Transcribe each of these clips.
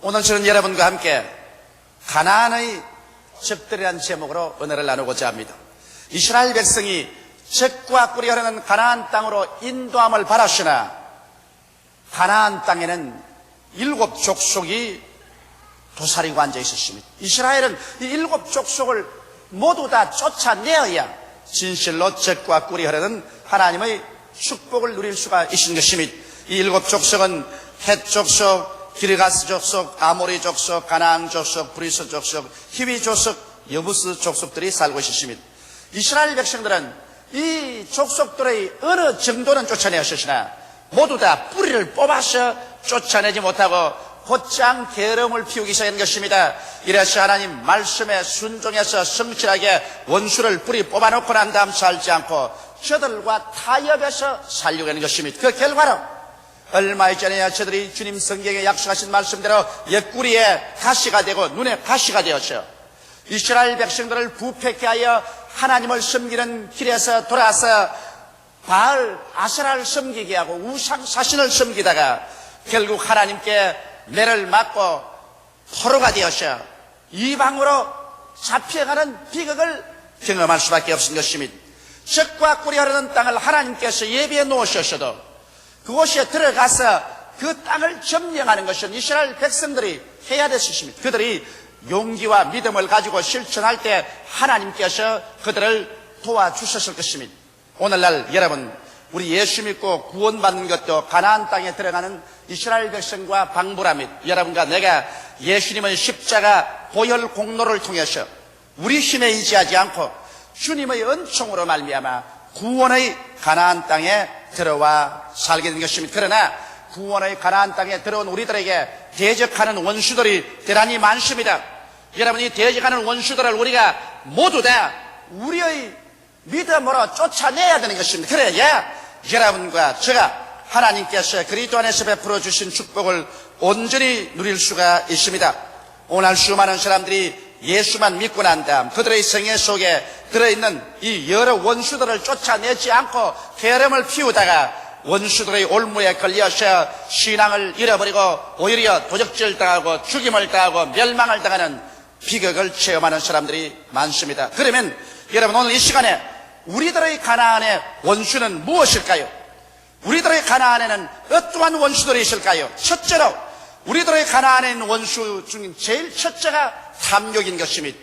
오늘 저는 여러분과 함께 가나안의 적들이라는 제목으로 은혜를 나누고자 합니다. 이스라엘 백성이 젖과 꿀이 흐르는 가나안 땅으로 인도함을 받았으나 가나안 땅에는 7 족속이 도사리고 앉아 있었습니다. 이스라엘은 이 7 족속을 모두 다 쫓아내어야 진실로 젖과 꿀이 흐르는 하나님의 축복을 누릴 수가 있는 것입니다. 이 7 족속은 헷 족속, 기르가스 족속, 아모리 족속, 가나안 족속, 브리스 족속, 히위 족속, 여부스 족속들이 살고 있었습니다. 이스라엘 백성들은 이 족속들의 어느 정도는 쫓아내었으나 모두 다 뿌리를 뽑아서 쫓아내지 못하고 곧장 게으름을 피우기 시작한 것입니다. 이래서 하나님 말씀에 순종해서 성실하게 원수를 뿌리 뽑아놓고 난 다음 살지 않고 저들과 타협해서 살려고 하는 것입니다. 그 결과로 얼마 전에 저들이 주님 성경에 약속하신 말씀대로 옆구리에 가시가 되고 눈에 가시가 되었죠. 이스라엘 백성들을 부패케 하여 하나님을 섬기는 길에서 돌아서 바알 아세라를 섬기게 하고 우상 사신을 섬기다가 결국 하나님께 매를 맞고 포로가 되어서 이방으로 잡혀가는 비극을 경험할 수밖에 없은 것입니다. 젖과 꿀이 흐르는 땅을 하나님께서 예비해 놓으셨어도 그곳에 들어가서 그 땅을 점령하는 것은 이스라엘 백성들이 해야 될 것입니다. 그들이 용기와 믿음을 가지고 실천할 때 하나님께서 그들을 도와주셨을 것입니다. 오늘날 여러분, 우리 예수 믿고 구원받는 것도 가나안 땅에 들어가는 이스라엘 백성과 방불합니다. 여러분과 내가 예수님의 십자가 보혈 공로를 통해서 우리 힘에 의지하지 않고 주님의 은총으로 말미암아 구원의 가나안 땅에 들어와 살게 된 것입니다. 그러나 구원의 가나안 땅에 들어온 우리들에게 대적하는 원수들이 대단히 많습니다. 여러분이 대적하는 원수들을 우리가 모두 다 우리의 믿음으로 쫓아내야 되는 것입니다. 그래야 여러분과 제가 하나님께서 그리스도 안에서 베풀어 주신 축복을 온전히 누릴 수가 있습니다. 오늘 수많은 사람들이 예수만 믿고 난 다음 그들의 생애 속에 들어있는 이 여러 원수들을 쫓아내지 않고 게으름을 피우다가 원수들의 올무에 걸려서 신앙을 잃어버리고 오히려 도적질 당하고 죽임을 당하고 멸망을 당하는 비극을 체험하는 사람들이 많습니다. 그러면 여러분, 오늘 이 시간에 우리들의 가나안의 원수는 무엇일까요? 우리들의 가나안에는 어떠한 원수들이 있을까요? 첫째로 우리들의 가나안에 있는 원수 중 제일 첫째가 탐욕인 것입니다.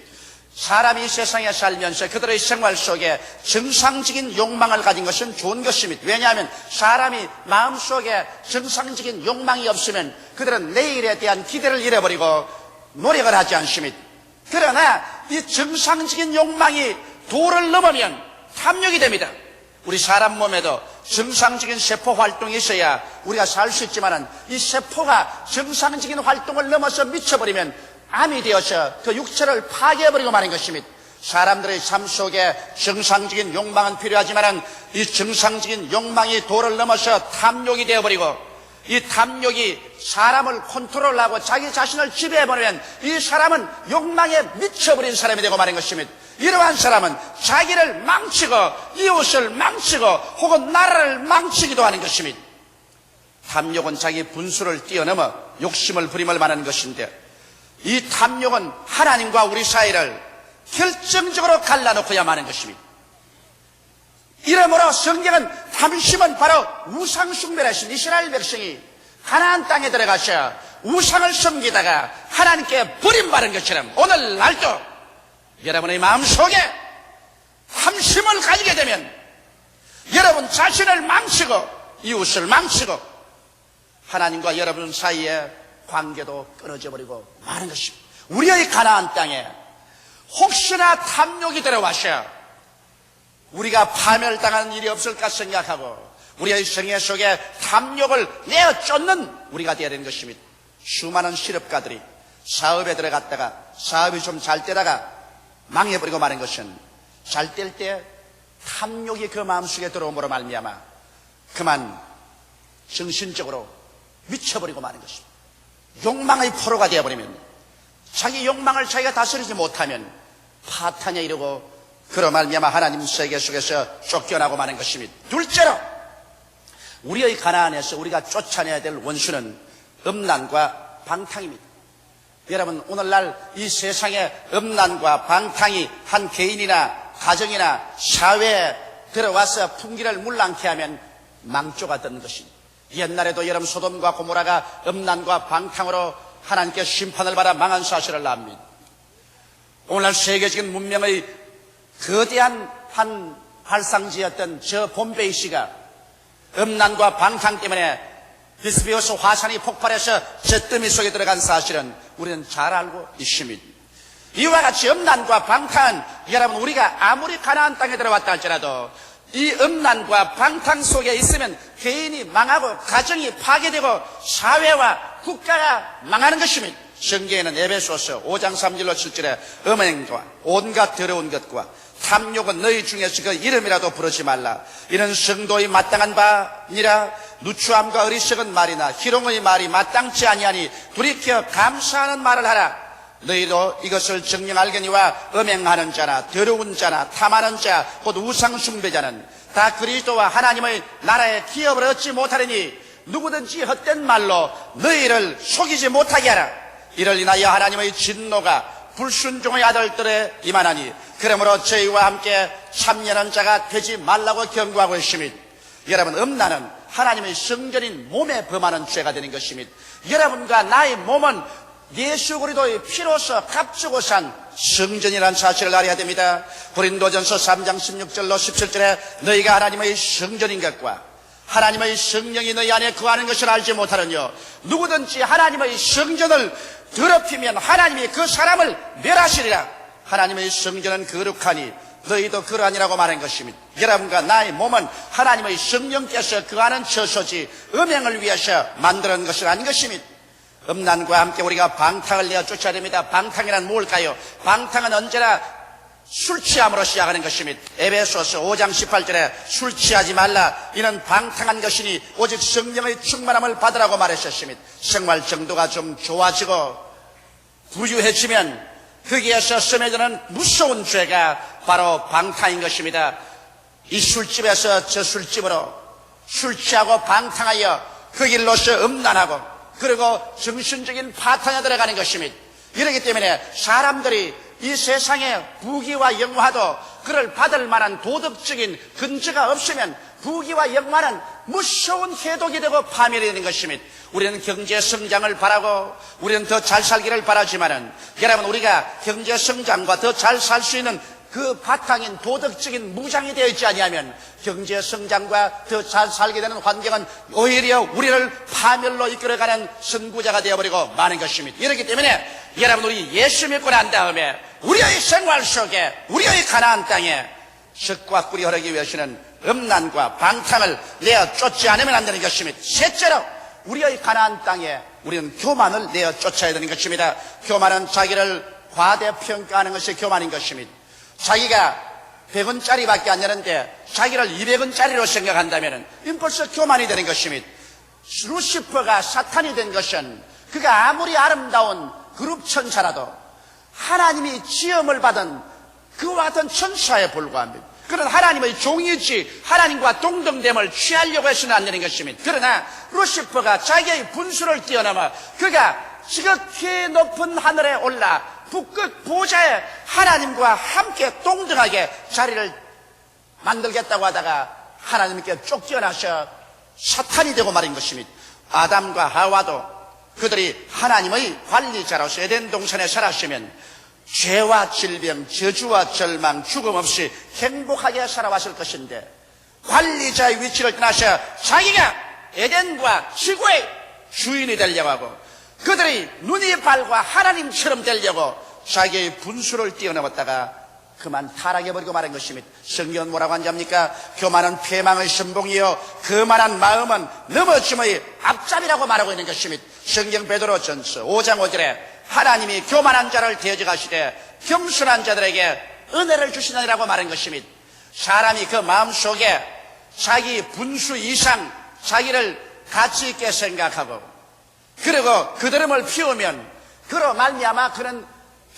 사람이 이 세상에 살면서 그들의 생활 속에 정상적인 욕망을 가진 것은 좋은 것입니다. 왜냐하면 사람이 마음속에 정상적인 욕망이 없으면 그들은 내일에 대한 기대를 잃어버리고 노력을 하지 않습니다. 그러나 이 정상적인 욕망이 도를 넘으면 탐욕이 됩니다. 우리 사람 몸에도 정상적인 세포 활동이 있어야 우리가 살 수 있지만 이 세포가 정상적인 활동을 넘어서 미쳐버리면 암이 되어서 그 육체를 파괴해버리고 마는 것입니다. 사람들의 삶 속에 정상적인 욕망은 필요하지만 이 정상적인 욕망이 도를 넘어서 탐욕이 되어버리고 이 탐욕이 사람을 컨트롤하고 자기 자신을 지배해버리면 이 사람은 욕망에 미쳐버린 사람이 되고 마는 것입니다. 이러한 사람은 자기를 망치고 이웃을 망치고 혹은 나라를 망치기도 하는 것입니다. 탐욕은 자기 분수를 뛰어넘어 욕심을 부림을 말하는 것인데 이 탐욕은 하나님과 우리 사이를 결정적으로 갈라놓고야 마는 것입니다. 이러므로 성경은 탐심은 바로 우상 숭배를 하신 이스라엘 백성이 가나안 땅에 들어가서 우상을 섬기다가 하나님께 버림받은 것처럼 오늘날도 여러분의 마음속에 탐심을 가지게 되면 여러분 자신을 망치고 이웃을 망치고 하나님과 여러분 사이에 관계도 끊어져 버리고 마는 것입니다. 우리의 가나안 땅에 혹시나 탐욕이 들어와서 우리가 파멸당하는 일이 없을까 생각하고 우리의 생애 속에 탐욕을 내어 쫓는 우리가 되어야 되는 것입니다. 수많은 실업가들이 사업에 들어갔다가 사업이 좀 잘 되다가 망해버리고 마는 것은 잘 될 때 탐욕이 그 마음속에 들어옴으로 말미암아 그만 정신적으로 미쳐버리고 마는 것입니다. 욕망의 포로가 되어버리면 자기 욕망을 자기가 다스리지 못하면 파탄에 이르고 그로 말미암아 하나님 세계 속에서 쫓겨나고 마는 것입니다. 둘째로 우리의 가나안에서 우리가 쫓아내야 될 원수는 음란과 방탕입니다. 여러분, 오늘날 이 세상에 음란과 방탕이 한 개인이나 가정이나 사회에 들어와서 풍기를 물랑케 하면 망조가 되는 것입니다. 옛날에도 여러분 소돔과 고모라가 음란과 방탕으로 하나님께 심판을 받아 망한 사실을 압니다. 오늘날 세계적인 문명의 거대한 한 발상지였던 저 봄베이시가 음란과 방탕 때문에 비스비오스 화산이 폭발해서 잿더미 속에 들어간 사실은 우리는 잘 알고 있습니다. 이와 같이 음란과 방탕은 여러분 우리가 아무리 가나안 땅에 들어왔다 할지라도 이 음란과 방탕 속에 있으면 개인이 망하고 가정이 파괴되고 사회와 국가가 망하는 것입니다. 성경에는 에베소서 5장 3절로 7절에 음행과 온갖 더러운 것과 탐욕은 너희 중에서 그 이름이라도 부르지 말라. 이는 성도의 마땅한 바니라. 누추함과 어리석은 말이나 희롱의 말이 마땅치 아니하니 돌이켜 감사하는 말을 하라. 너희도 이것을 정녕 알거니와 음행하는 자나 더러운 자나 탐하는 자 곧 우상 숭배자는 다 그리스도와 하나님의 나라의 기업을 얻지 못하리니 누구든지 헛된 말로 너희를 속이지 못하게 하라. 이를 인하여 하나님의 진노가 불순종의 아들들에 임하나니 그러므로 저희와 함께 참여하는 자가 되지 말라고 경고하고 있습니다. 여러분, 음란은 하나님의 성전인 몸에 범하는 죄가 되는 것입니다. 여러분과 나의 몸은 예수 그리스도의 피로서 값주고 산 성전이라는 사실을 알아야 됩니다. 고린도전서 3장 16절로 17절에 너희가 하나님의 성전인 것과 하나님의 성령이 너희 안에 거하는 것을 알지 못하느뇨. 누구든지 하나님의 성전을 더럽히면 하나님이 그 사람을 멸하시리라. 하나님의 성전은 거룩하니 너희도 그러하니라고 말한 것입니다. 여러분과 나의 몸은 하나님의 성령께서 거하는 처소지 음행을 위해서 만드는 것은 아닌 것입니다. 음란과 함께 우리가 방탕을 내어 쫓아야 됩니다. 방탕이란 뭘까요? 방탕은 언제나 술 취함으로 시작하는 것입니다. 에베소서 5장 18절에 술 취하지 말라. 이는 방탕한 것이니 오직 성령의 충만함을 받으라고 말하셨습니다. 생활 정도가 좀 좋아지고 부유해지면 거기에서 스며드는 무서운 죄가 바로 방탕인 것입니다. 이 술집에서 저 술집으로 술 취하고 방탕하여 그 길로서 음란하고 그리고 정신적인 파탄에 들어가는 것입니다. 이렇기 때문에 사람들이 이 세상에 부귀와 영화도 그를 받을 만한 도덕적인 근거가 없으면 부귀와 영화는 무서운 해독이 되고 파멸이 되는 것입니다. 우리는 경제 성장을 바라고 우리는 더 잘 살기를 바라지만은 여러분 우리가 경제 성장과 더 잘 살 수 있는 그 바탕인 도덕적인 무장이 되어 있지 아니하면 경제 성장과 더 잘 살게 되는 환경은 오히려 우리를 파멸로 이끌어가는 선구자가 되어버리고 마는 것입니다. 이렇기 때문에 여러분 우리 예수 믿고 난 다음에 우리의 생활 속에 우리의 가나안 땅에 젖과 꿀이 흐르기 위해서는 음란과 방탕을 내어 쫓지 않으면 안 되는 것입니다. 셋째로 우리의 가나안 땅에 우리는 교만을 내어 쫓아야 되는 것입니다. 교만은 자기를 과대평가하는 것이 교만인 것입니다. 자기가 100원짜리밖에 안 되는데 자기를 200원짜리로 생각한다면 이건 벌써 교만이 되는 것입니다. 루시퍼가 사탄이 된 것은 그가 아무리 아름다운 그룹 천사라도 하나님이 지음을 받은 그와 같은 천사에 불과합니다. 그런 하나님의 종이지 하나님과 동등됨을 취하려고 해서는 안 되는 것입니다. 그러나 루시퍼가 자기의 분수를 뛰어넘어 그가 지극히 높은 하늘에 올라 북극 보좌에 하나님과 함께 동등하게 자리를 만들겠다고 하다가 하나님께 쫓겨나서 사탄이 되고 말인 것입니다. 아담과 하와도 그들이 하나님의 관리자로서 에덴 동산에 살았으면 죄와 질병, 저주와 절망, 죽음 없이 행복하게 살아왔을 것인데 관리자의 위치를 떠나서 자기가 에덴과 지구의 주인이 되려고 하고 그들이 눈이 밝아 하나님처럼 되려고 자기의 분수를 뛰어넘었다가 그만 타락해버리고 말한 것입니다. 성경은 뭐라고 한답니까? 교만은 패망의 선봉이요 거만한 마음은 넘어짐의 앞잡이라고 말하고 있는 것입니다. 성경 베드로전서 5장 5절에 하나님이 교만한 자를 대적하시되 겸손한 자들에게 은혜를 주시느니라고 말한 것입니다. 사람이 그 마음속에 자기 분수 이상 자기를 가치 있게 생각하고 그리고 그들음을 피우면 그로 말미암아 그는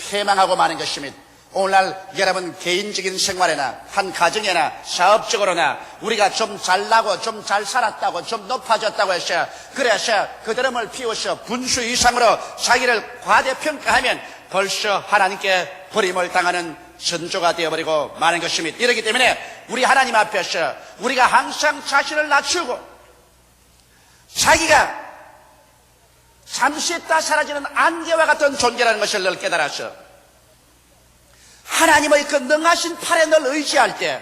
패망하고 마는 것입니다. 오늘날 여러분 개인적인 생활에나 한 가정에나 사업적으로나 우리가 좀 잘나고 좀 잘 살았다고 좀 높아졌다고 해서 그래서 그 드럼을 피워서 분수 이상으로 자기를 과대평가하면 벌써 하나님께 버림을 당하는 전조가 되어버리고 마는 것입니다. 이렇기 때문에 우리 하나님 앞에서 우리가 항상 자신을 낮추고 자기가 잠시 있다 사라지는 안개와 같은 존재라는 것을 늘 깨달아서 하나님의 그 능하신 팔에 늘 의지할 때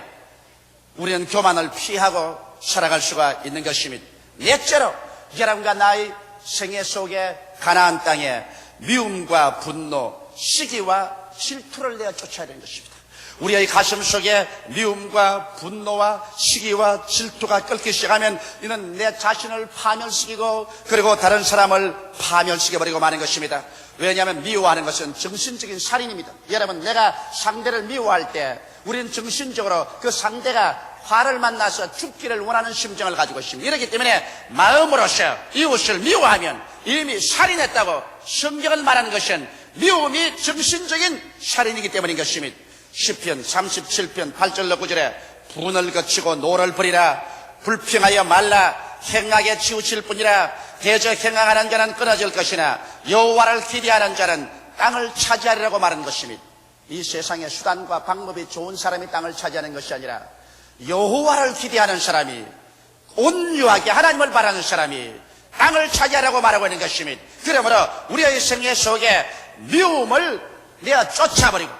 우리는 교만을 피하고 살아갈 수가 있는 것입니다. 넷째로 여러분과 나의 생애 속에 가나안 땅에 미움과 분노, 시기와 질투를 내어 쫓아야 되는 것입니다. 우리의 가슴 속에 미움과 분노와 시기와 질투가 끓기 시작하면 이는 내 자신을 파멸시키고 그리고 다른 사람을 파멸시켜버리고 마는 것입니다. 왜냐하면 미워하는 것은 정신적인 살인입니다. 여러분, 내가 상대를 미워할 때 우리는 정신적으로 그 상대가 화를 만나서 죽기를 원하는 심정을 가지고 있습니다. 이렇기 때문에 마음으로서 이웃을 미워하면 이미 살인했다고 성경을 말하는 것은 미움이 정신적인 살인이기 때문인 것입니다. 시편 37편 8절로 9절에 분을 거치고 노를 버리라. 불평하여 말라. 행하게 치우칠 뿐이라. 대저 행하는 자는 끊어질 것이나 여호와를 기대하는 자는 땅을 차지하리라고 말하는 것입니다. 이 세상의 수단과 방법이 좋은 사람이 땅을 차지하는 것이 아니라 여호와를 기대하는 사람이, 온유하게 하나님을 바라는 사람이 땅을 차지하라고 말하고 있는 것입니다. 그러므로 우리의 생애 속에 미움을 내어 쫓아버리고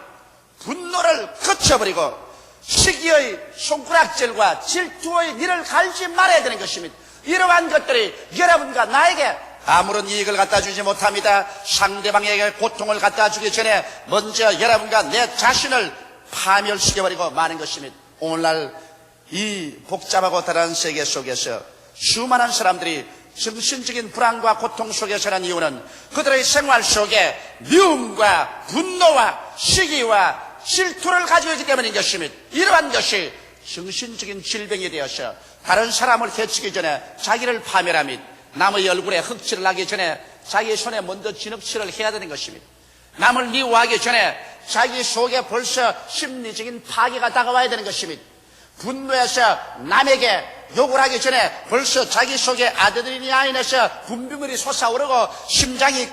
분노를 거쳐버리고 시기의 손가락질과 질투의 니를 갈지 말아야 되는 것입니다. 이러한 것들이 여러분과 나에게 아무런 이익을 갖다 주지 못합니다. 상대방에게 고통을 갖다 주기 전에 먼저 여러분과 내 자신을 파멸시켜버리고 마는 것입니다. 오늘날 이 복잡하고 다른 세계 속에서 수많은 사람들이 정신적인 불안과 고통 속에 사는 이유는 그들의 생활 속에 미움과 분노와 시기와 질투를 가지고 있기 때문인 것입니다. 이러한 것이 정신적인 질병이 되어서 다른 사람을 해치기 전에 자기를 파멸하며 남의 얼굴에 흙칠을 하기 전에 자기 손에 먼저 진흙칠을 해야 되는 것입니다. 남을 미워하기 전에 자기 속에 벌써 심리적인 파괴가 다가와야 되는 것입니다. 분노해서 남에게 욕을 하기 전에 벌써 자기 속에 아드레날린에서 분비물이 솟아오르고 심장이,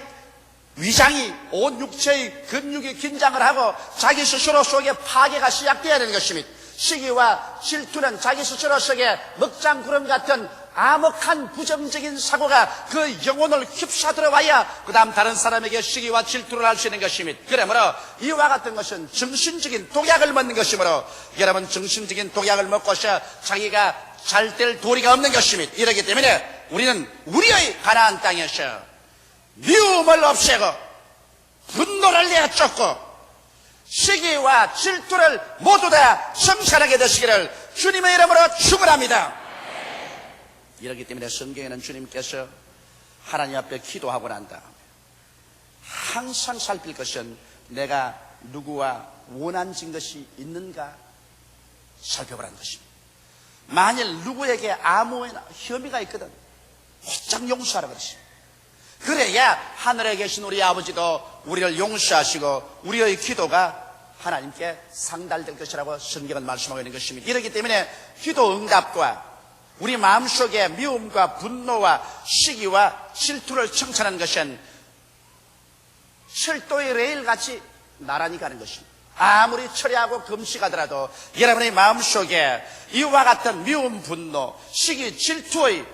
위장이, 온 육체의 근육이 긴장을 하고 자기 스스로 속에 파괴가 시작되어야 되는 것입니다. 시기와 질투는 자기 스스로 속에 먹장구름 같은 암흑한 부정적인 사고가 그 영혼을 휩싸 들어와야 그 다음 다른 사람에게 시기와 질투를 할 수 있는 것입니다. 그러므로 이와 같은 것은 정신적인 독약을 먹는 것이므로 여러분, 정신적인 독약을 먹고서 자기가 잘 될 도리가 없는 것입니다. 이렇기 때문에 우리는 우리의 가나안 땅에서 미움을 없애고 분노를 내쫓고 시기와 질투를 모두 다 성산하게 되시기를 주님의 이름으로 축원합니다. 이렇기 때문에 성경에는 주님께서 하나님 앞에 기도하고 난 다음에 항상 살필 것은 내가 누구와 원한진 것이 있는가 살펴보라는 것입니다. 만일 누구에게 아무 혐의가 있거든 곧장 용서하라 그러십니다. 그래야 하늘에 계신 우리 아버지도 우리를 용서하시고 우리의 기도가 하나님께 상달될 것이라고 성경은 말씀하고 있는 것입니다. 이렇기 때문에 기도 응답과 우리 마음속에 미움과 분노와 시기와 질투를 청산하는 것은 철도의 레일같이 나란히 가는 것입니다. 아무리 철회하고 금식하더라도 여러분의 마음속에 이와 같은 미움, 분노, 시기, 질투의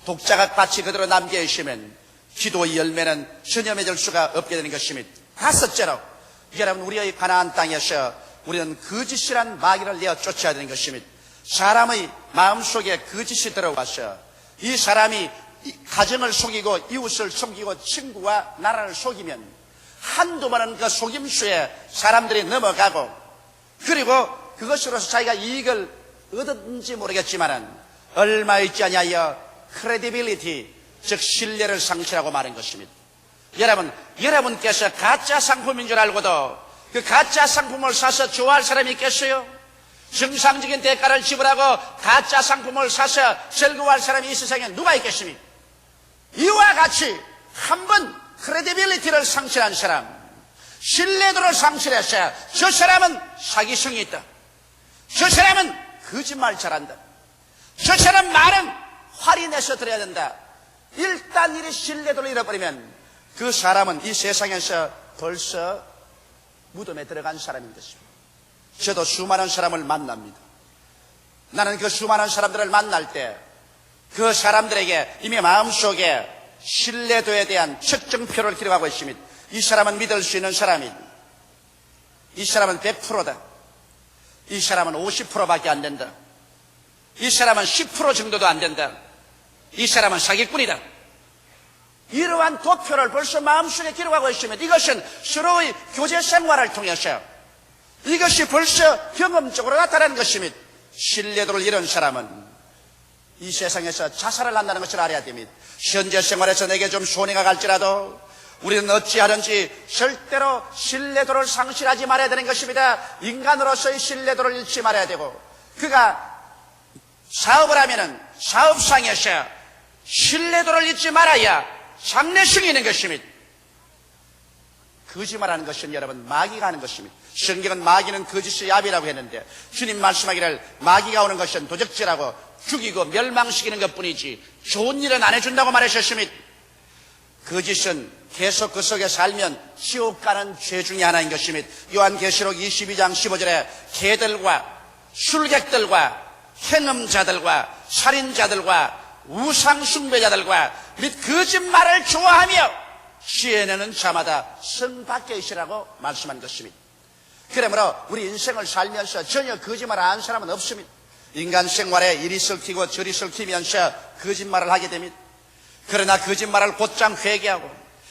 독자각같이 그대로 남겨있으면 기도의 열매는 전혀 맺을 수가 없게 되는 것입니다. 다섯째로 여러분, 우리의 가나안 땅에서 우리는 거짓이란 마귀를 내어 쫓아야 되는 것입니다. 사람의 마음속에 거짓이 들어와서 이 사람이 가정을 속이고 이웃을 속이고 친구와 나라를 속이면 한두 번은 그 속임수에 사람들이 넘어가고 그리고 그것으로서 자기가 이익을 얻었는지 모르겠지만은 얼마 있지 아니하여 credibility, 즉 신뢰를 상실하고 마는 것입니다. 여러분께서 가짜 상품인 줄 알고도 그 가짜 상품을 사서 좋아할 사람이 있겠어요? 정상적인 대가를 지불하고 가짜 상품을 사서 즐거워할 사람이 이 세상에 누가 있겠습니까? 이와 같이 한번 크레디빌리티를 상실한 사람, 신뢰도를 상실했어요. 저 사람은 사기성이 있다. 저 사람은 거짓말 잘한다. 저 사람 말은 화리 내서 들어야 된다. 일단 이 신뢰도를 잃어버리면 그 사람은 이 세상에서 벌써 무덤에 들어간 사람인 것입니다. 저도 수많은 사람을 만납니다. 나는 그 수많은 사람들을 만날 때 그 사람들에게 이미 마음속에 신뢰도에 대한 측정표를 기록하고 있습니다. 이 사람은 믿을 수 있는 사람이다. 이 사람은 100%다. 이 사람은 50%밖에 안 된다. 이 사람은 10% 정도도 안 된다. 이 사람은 사기꾼이다. 이러한 도표를 벌써 마음속에 기록하고 있으면 이것은 서로의 교제 생활을 통해서 이것이 벌써 경험적으로 나타나는 것입니다. 신뢰도를 잃은 사람은 이 세상에서 자살을 한다는 것을 알아야 됩니다. 현재 생활에서 내게 좀 손해가 갈지라도 우리는 어찌하든지 절대로 신뢰도를 상실하지 말아야 되는 것입니다. 인간으로서의 신뢰도를 잃지 말아야 되고, 그가 사업을 하면은 사업상에서 신뢰도를 잊지 말아야 장래성이 있는 것입니다. 거짓말하는 것은 여러분 마귀가 하는 것입니다. 성경은 마귀는 거짓의 야비라고 했는데 주님 말씀하기를 마귀가 오는 것은 도적질하고 죽이고 멸망시키는 것뿐이지 좋은 일은 안 해준다고 말하셨습니다. 거짓은 계속 그 속에 살면 지옥 가는 죄 중에 하나인 것입니다. 요한계시록 22장 15절에 개들과 술객들과 행음자들과 살인자들과 우상숭배자들과 및 거짓말을 좋아하며 시에내는 자마다 성 밖에 있으라고 말씀한 것입니다. 그러므로 우리 인생을 살면서 전혀 거짓말 안 하는 사람은 없습니다. 인간 생활에 이리 썩히고 저리 썩히면서 거짓말을 하게 됩니다. 그러나 거짓말을 곧장 회개하고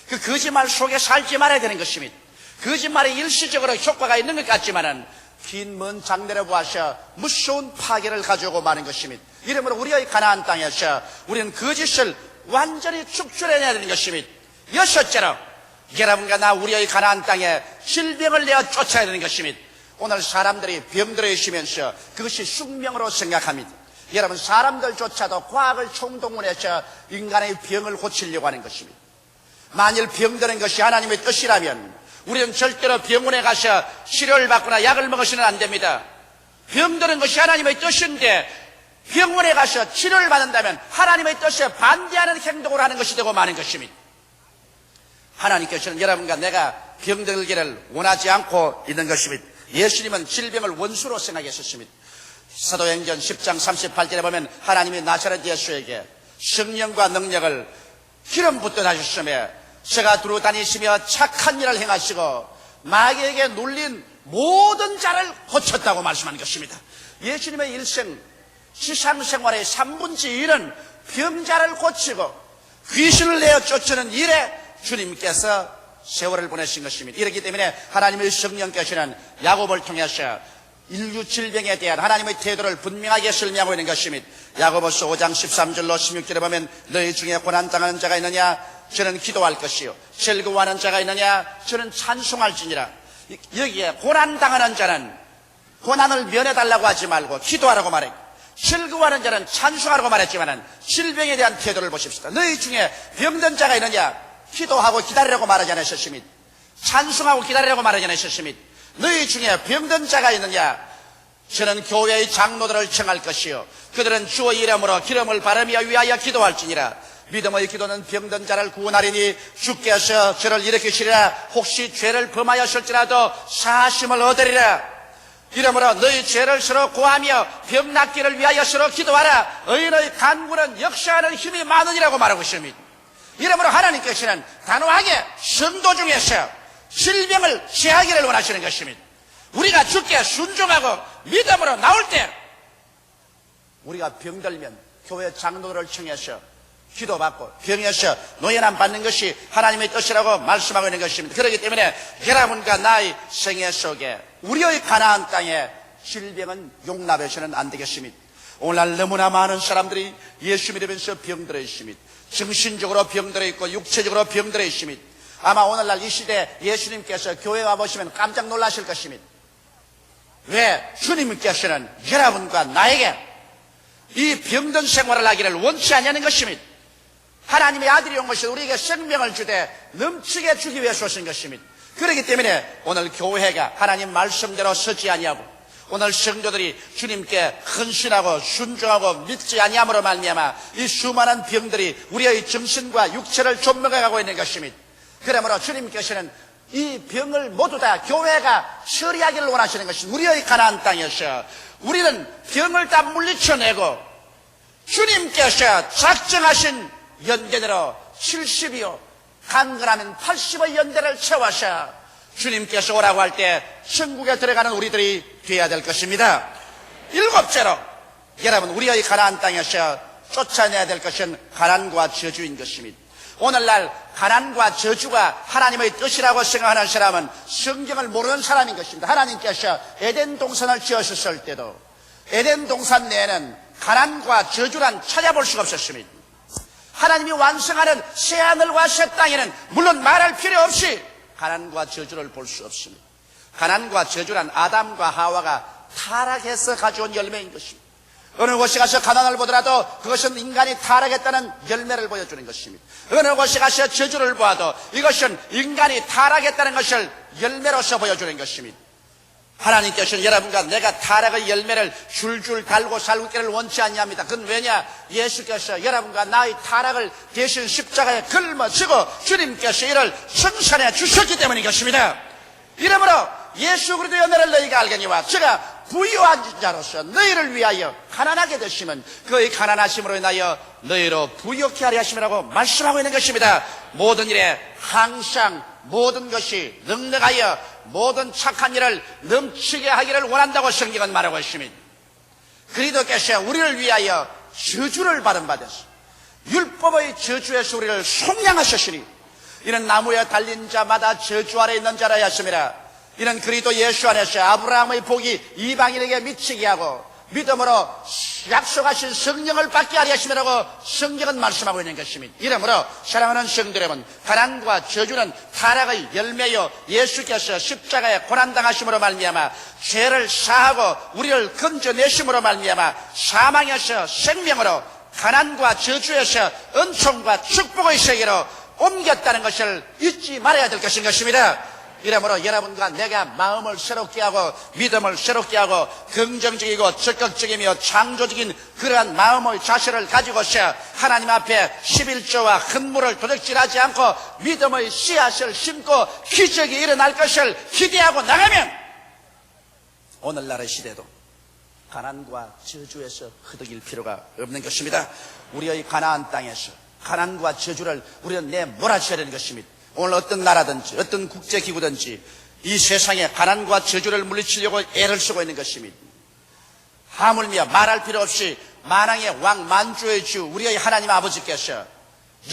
그 거짓말 속에 살지 말아야 되는 것입니다. 거짓말이 일시적으로 효과가 있는 것 같지만은 긴 먼 장래를 보아서 무서운 파괴를 가져오고 마는 것입니다. 이러므로 우리의 가나안 땅에서 우리는 거짓을 완전히 축출해내야 되는 것입니다. 여섯째로 여러분과 나 우리의 가나안 땅에 질병을 내어 쫓아야 되는 것입니다. 오늘 사람들이 병들어 있으면서 그것이 숙명으로 생각합니다. 여러분, 사람들조차도 과학을 총동원해서 인간의 병을 고치려고 하는 것입니다. 만일 병드는 것이 하나님의 뜻이라면 우리는 절대로 병원에 가서 치료를 받거나 약을 먹어서는 안 됩니다. 병드는 것이 하나님의 뜻인데 병원에 가서 치료를 받는다면 하나님의 뜻에 반대하는 행동을 하는 것이 되고 마는 것입니다. 하나님께서는 여러분과 내가 병들기를 원하지 않고 있는 것입니다. 예수님은 질병을 원수로 생각했었습니다. 사도행전 10장 38절에 보면 하나님이 나사렛 예수에게 성령과 능력을 기름 붓듯 하셨으며 저가 두루 다니시며 착한 일을 행하시고 마귀에게 눌린 모든 자를 고쳤다고 말씀한 것입니다. 예수님의 일생 지상생활의 3분의 1은 병자를 고치고 귀신을 내어 쫓는 일에 주님께서 세월을 보내신 것입니다. 이렇기 때문에 하나님의 성령께서는 야곱을 통해서 인류 질병에 대한 하나님의 태도를 분명하게 설명하고 있는 것입니다. 야고보서 5장 13절로 16절에 보면 너희 중에 고난당하는 자가 있느냐 저는 기도할 것이요 즐거워하는 자가 있느냐 저는 찬송할지니라. 여기에 고난당하는 자는 고난을 면해달라고 하지 말고 기도하라고 말했고 즐거워하는 자는 찬송하라고 말했지만 질병에 대한 태도를 보십시다. 너희 중에 병든 자가 있느냐 기도하고 기다리라고 말하지 않으셨습니다. 찬송하고 기다리라고 말하지 않으셨습니다. 너희 중에 병든 자가 있느냐 저는 교회의 장로들을 청할 것이요 그들은 주의 이름으로 기름을 바르며 위하여 기도할지니라. 믿음의 기도는 병든 자를 구원하리니 주께서 저를 일으키시리라. 혹시 죄를 범하였을지라도 사심을 얻으리라. 이러므로 너희 죄를 서로 고하며 병 낫기를 위하여 서로 기도하라. 의인의 간구는 역사하는 힘이 많으니라고 말하고 있습니다. 이러므로 하나님께서는 단호하게 성도 중에서 질병을 제하기를 원하시는 것입니다. 우리가 주께 순종하고 믿음으로 나올 때 우리가 병들면 교회 장로들을 청해서 기도받고 병에서 노예남 받는 것이 하나님의 뜻이라고 말씀하고 있는 것입니다. 그렇기 때문에 여러분과 나의 생애 속에 우리의 가나안 땅에 질병은 용납해서는 안 되겠습니다. 오늘날 너무나 많은 사람들이 예수 믿으면서 병들어 있습니다. 정신적으로 병들어 있고 육체적으로 병들어 있습니다. 아마 오늘날 이 시대에 예수님께서 교회에 와보시면 깜짝 놀라실 것입니다. 왜? 주님께서는 여러분과 나에게 이 병든 생활을 하기를 원치 않냐는 것입니다. 하나님의 아들이 온 것이 우리에게 생명을 주되 넘치게 주기 위해서 오신 것입니다. 그렇기 때문에 오늘 교회가 하나님 말씀대로 서지 아니하고 오늘 성도들이 주님께 헌신하고 순종하고 믿지 아니함으로 말미암아 이 수많은 병들이 우리의 정신과 육체를 좀먹어가고 있는 것입니다. 그러므로 주님께서는 이 병을 모두 다 교회가 처리하기를 원하시는 것입니다. 우리의 가나안 땅에서 우리는 병을 다 물리쳐내고 주님께서 작정하신 연계대로 70이요 강건하면 80의 연대를 채워서 주님께서 오라고 할 때 천국에 들어가는 우리들이 되어야 될 것입니다. 일곱째로 여러분 우리의 가나안 땅에서 쫓아내야 될 것은 가난과 저주인 것입니다. 오늘날 가난과 저주가 하나님의 뜻이라고 생각하는 사람은 성경을 모르는 사람인 것입니다. 하나님께서 에덴 동산을 지으셨을 때도 에덴 동산 내에는 가난과 저주란 찾아볼 수가 없었습니다. 하나님이 완성하는 새하늘과 새 땅에는 물론 말할 필요 없이 가난과 저주를 볼 수 없습니다. 가난과 저주란 아담과 하와가 타락해서 가져온 열매인 것입니다. 어느 곳에 가서 가난을 보더라도 그것은 인간이 타락했다는 열매를 보여주는 것입니다. 어느 곳에 가서 저주를 보아도 이것은 인간이 타락했다는 것을 열매로서 보여주는 것입니다. 하나님께서는 여러분과 내가 타락의 열매를 줄줄 달고 살고 있기를 원치 않냐합니다. 그건 왜냐? 예수께서 여러분과 나의 타락을 대신 십자가에 걸머지고 주님께서 이를 청산해 주셨기 때문인 것입니다. 이러므로 예수 그리스도의 은혜를 너희가 알거니와 제가 부유한 자로서 너희를 위하여 가난하게 되시면 그의 가난하심으로 인하여 너희로 부유케 하려 하심이라고 말씀하고 있는 것입니다. 모든 일에 항상 모든 것이 넉넉하여 모든 착한 일을 넘치게 하기를 원한다고 성경은 말하고 있습니다. 그리스도께서 우리를 위하여 저주를 받은 바 되서 율법의 저주에서 우리를 속량하셨으니 이는 나무에 달린 자마다 저주 아래 있는 자라 하였습니다. 이는 그리스도 예수 안에서 아브라함의 복이 이방인에게 미치게 하고 믿음으로 약속하신 성령을 받게 하려 하심이라고 성경은 말씀하고 있는 것입니다. 이러므로 사랑하는 성도 여러분, 가난과 저주는 타락의 열매요 예수께서 십자가에 고난당하심으로 말미암아 죄를 사하고 우리를 건져내심으로 말미암아 사망에서 생명으로 가난과 저주에서 은총과 축복의 세계로 옮겼다는 것을 잊지 말아야 될 것인 것입니다. 이러므로 여러분과 내가 마음을 새롭게 하고 믿음을 새롭게 하고 긍정적이고 적극적이며 창조적인 그러한 마음의 자세를 가지고서 하나님 앞에 11조와 헌물을 도적질하지 않고 믿음의 씨앗을 심고 기적이 일어날 것을 기대하고 나가면 오늘날의 시대도 가난과 저주에서 흐득일 필요가 없는 것입니다. 우리의 가나안 땅에서 가난과 저주를 우리는 내몰아쳐야 되는 것입니다. 오늘 어떤 나라든지 어떤 국제기구든지 이 세상에 가난과 저주를 물리치려고 애를 쓰고 있는 것입니다. 하물며 말할 필요 없이 만왕의 왕 만주의 주 우리의 하나님 아버지께서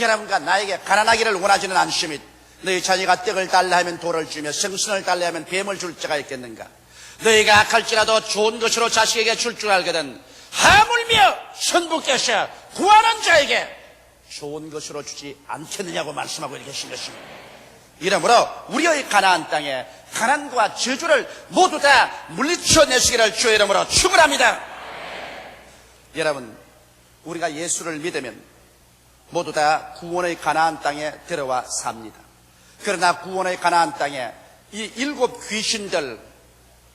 여러분과 나에게 가난하기를 원하지는 않습니다. 너희 자녀가 떡을 달라 하면 돌을 주며 생선을 달라 하면 뱀을 줄 자가 있겠는가? 너희가 악할지라도 좋은 것으로 자식에게 줄 줄 알거든 하물며 천부께서 구하는 자에게 좋은 것으로 주지 않겠느냐고 말씀하고 계신 것입니다. 이러므로 우리의 가나안 땅에 가난과 저주를 모두 다 물리쳐내시기를 주의 이름으로 축원합니다. 여러분, 우리가 예수를 믿으면 모두 다 구원의 가나안 땅에 들어와 삽니다. 그러나 구원의 가나안 땅에 이 7 귀신들,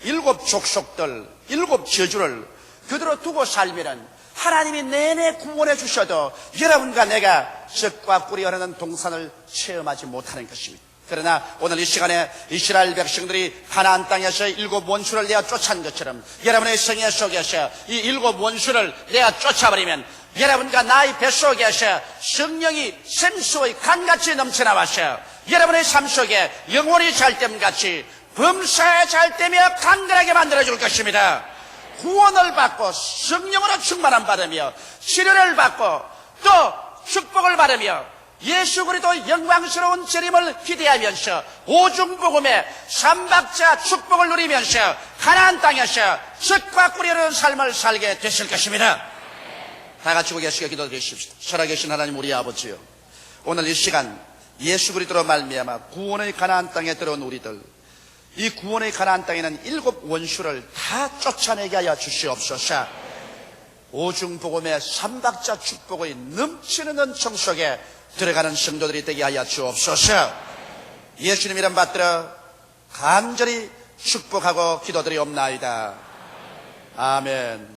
7 족속들, 7 저주를 그대로 두고 살면은 하나님이 내내 구원해 주셔도 여러분과 내가 젖과 꿀이 흐르는 동산을 체험하지 못하는 것입니다. 그러나 오늘 이 시간에 이스라엘 백성들이 가나안 땅에서 7 원수를 내어 쫓아낸 것처럼 여러분의 생애 속에서 이 7 원수를 내어 쫓아버리면 여러분과 나의 뱃속에서 성령이 샘수의 강같이 넘쳐나와서 여러분의 삶 속에 영혼이 잘됨같이 범사에 잘되며 강건하게 만들어줄 것입니다. 구원을 받고 성령으로 충만함 받으며 치료를 받고 또 축복을 받으며 예수 그리스도 영광스러운 재림을 기대하면서 오중복음의 삼박자 축복을 누리면서 가나안 땅에서 젖과 꿀이 흐르는 삶을 살게 되실 것입니다. 다 같이 고개시켜 기도드리십시오. 살아계신 하나님 우리 아버지요, 오늘 이 시간 예수 그리스도로 말미암아 구원의 가나안 땅에 들어온 우리들, 이 구원의 가나안 땅에는 7 원수를 다 쫓아내게 하여 주시옵소서. 오중복음의 삼박자 축복의 넘치는 은총 속에 들어가는 성도들이 되게 하여 주옵소서. 예수님 이름 받들어 간절히 축복하고 기도드리옵나이다. 아멘.